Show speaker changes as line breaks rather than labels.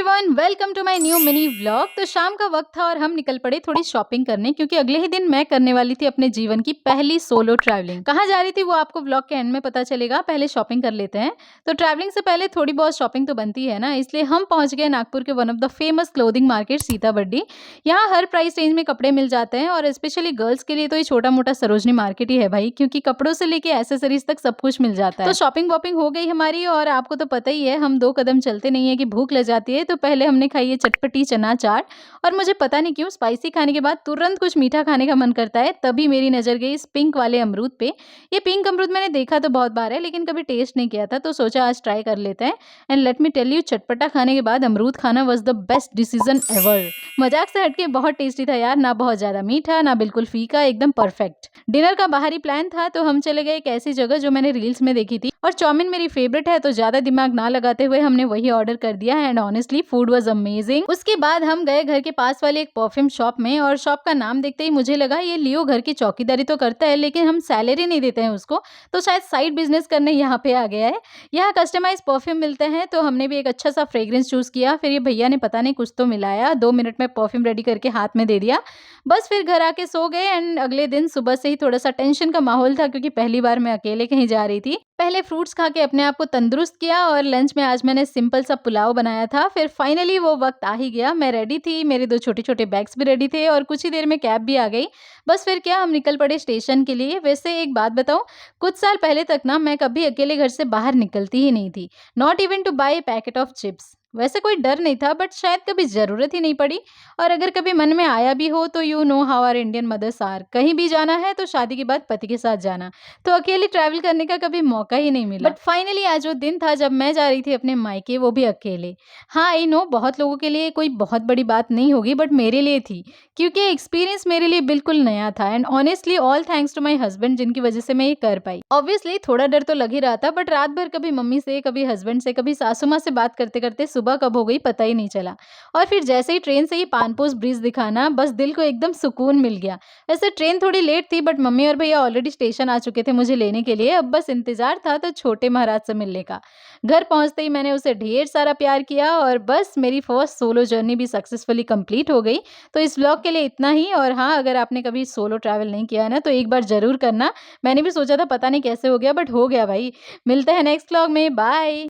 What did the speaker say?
Everyone, welcome to my new mini vlog. तो शाम का वक्त था और हम निकल पड़े थोड़ी शॉपिंग करने, क्योंकि अगले ही दिन मैं करने वाली थी अपने जीवन की पहली सोलो ट्रैवलिंग। कहाँ जा रही थी वो आपको व्लॉग के एंड में पता चलेगा। पहले शॉपिंग कर लेते हैं। तो ट्रैवलिंग से पहले थोड़ी बहुत शॉपिंग तो बनती है ना, इसलिए हम पहुंच गए नागपुर के one of the famous clothing market Sitabuldi. यहाँ हर प्राइस रेंज में कपड़े मिल जाते हैं और स्पेशली गर्ल्स के लिए तो ये छोटा मोटा सरोजनी मार्केट ही है भाई, क्योंकि कपड़ों से लेके एसेसरीज तक सब कुछ मिल जाता है। तो शॉपिंग वॉपिंग हो गई हमारी, और आपको तो पता ही है हम 2 कदम चलते नहीं है कि भूख लग जाती है। तो पहले हमने खाई है चटपटी चना चाट, और मुझे पता नहीं क्यों स्पाइसी खाने के बाद तुरंत कुछ मीठा खाने का मन करता है। तभी मेरी नजर गई इस पिंक वाले अमरूद पे। ये पिंक अमरूद मैंने देखा तो बहुत बार है, लेकिन कभी टेस्ट नहीं किया था, तो सोचा आज ट्राई कर लेते हैं। And let me tell you, चटपटा खाने के बाद अमरूद खाना was the best decision ever. मजाक से हटके बहुत टेस्टी था यार, ना बहुत ज्यादा मीठा ना बिल्कुल फीका, एकदम परफेक्ट। डिनर का बाहरी प्लान था, तो हम चले गए एक ऐसी जगह जो मैंने रील्स में देखी थी, और चाउमीन मेरी फेवरेट है, तो ज्यादा दिमाग ना लगाते हुए हमने वही ऑर्डर कर दिया। And honestly food was amazing. उसके बाद हम गए घर के पास वाले एक परफ्यूम शॉप में, और शॉप का नाम देखते ही मुझे लगा ये लियो घर की चौकीदारी तो करता है, लेकिन हम सैलरी नहीं देते हैं उसको, तो शायद साइड बिजनेस करने यहाँ पे आ गया है। यहाँ कस्टमाइज परफ्यूम मिलते हैं, तो हमने भी एक अच्छा सा फ्रेग्रेंस चूज किया। फिर ये भैया ने पता नहीं कुछ तो मिलाया, 2 मिनट में परफ्यूम रेडी करके हाथ में दे दिया। बस फिर घर आके सो गए। एंड अगले दिन सुबह से ही थोड़ा सा टेंशन का माहौल था, क्योंकि पहली बार मैं अकेले कहीं जा रही थी। पहले फ्रूट्स खा के अपने आप को तंदुरुस्त किया, और लंच में आज मैंने सिंपल सा पुलाव बनाया था। फिर फाइनली वो वक्त आ ही गया, मैं रेडी थी, मेरे 2 छोटे छोटे बैग्स भी रेडी थे, और कुछ ही देर में कैब भी आ गई। बस फिर क्या, हम निकल पड़े स्टेशन के लिए। वैसे एक बात बताऊं, कुछ साल पहले तक ना मैं कभी अकेले घर से बाहर निकलती ही नहीं थी, not even to buy packet of chips. वैसे कोई डर नहीं था, बट शायद कभी जरूरत ही नहीं पड़ी। और अगर कभी मन में आया भी हो, तो you know how our Indian mothers are, कहीं भी जाना है तो शादी के बाद पति के साथ जाना। तो अकेले ट्रैवल करने का कभी मौका ही नहीं मिला। बट फाइनली आज वो दिन था जब मैं जा रही थी अपने मायके, वो भी अकेले। हाँ आई नो, बहुत लोगों के लिए कोई बहुत बड़ी बात नहीं होगी, बट मेरे लिए थी, क्योंकि एक्सपीरियंस मेरे लिए बिल्कुल नया था। And honestly all thanks to my husband, जिनकी वजह से मैं ये कर पाई। ऑब्वियसली थोड़ा डर तो लग ही रहा था, बट रात भर कभी मम्मी से, कभी हस्बैंड से, कभी सासू माँ से बात करते करते सुबह कब हो गई पता ही नहीं चला। और फिर जैसे ही ट्रेन से ही पानपोस ब्रिज दिखाना, बस दिल को एकदम सुकून मिल गया। वैसे ट्रेन थोड़ी लेट थी, बट मम्मी और भैया ऑलरेडी स्टेशन आ चुके थे मुझे लेने के लिए। अब बस इंतजार था तो छोटे महाराज से मिलने का। घर पहुंचते ही मैंने उसे ढेर सारा प्यार किया, और बस मेरी फर्स्ट सोलो जर्नी भी सक्सेसफुली कंप्लीट हो गई। तो इस व्लॉग के लिए इतना ही। और हाँ, अगर आपने कभी सोलो ट्रैवल नहीं किया है ना, तो एक बार जरूर करना। मैंने भी सोचा था पता नहीं कैसे हो गया, बट हो गया भाई। मिलते हैं नेक्स्ट व्लॉग में, बाय।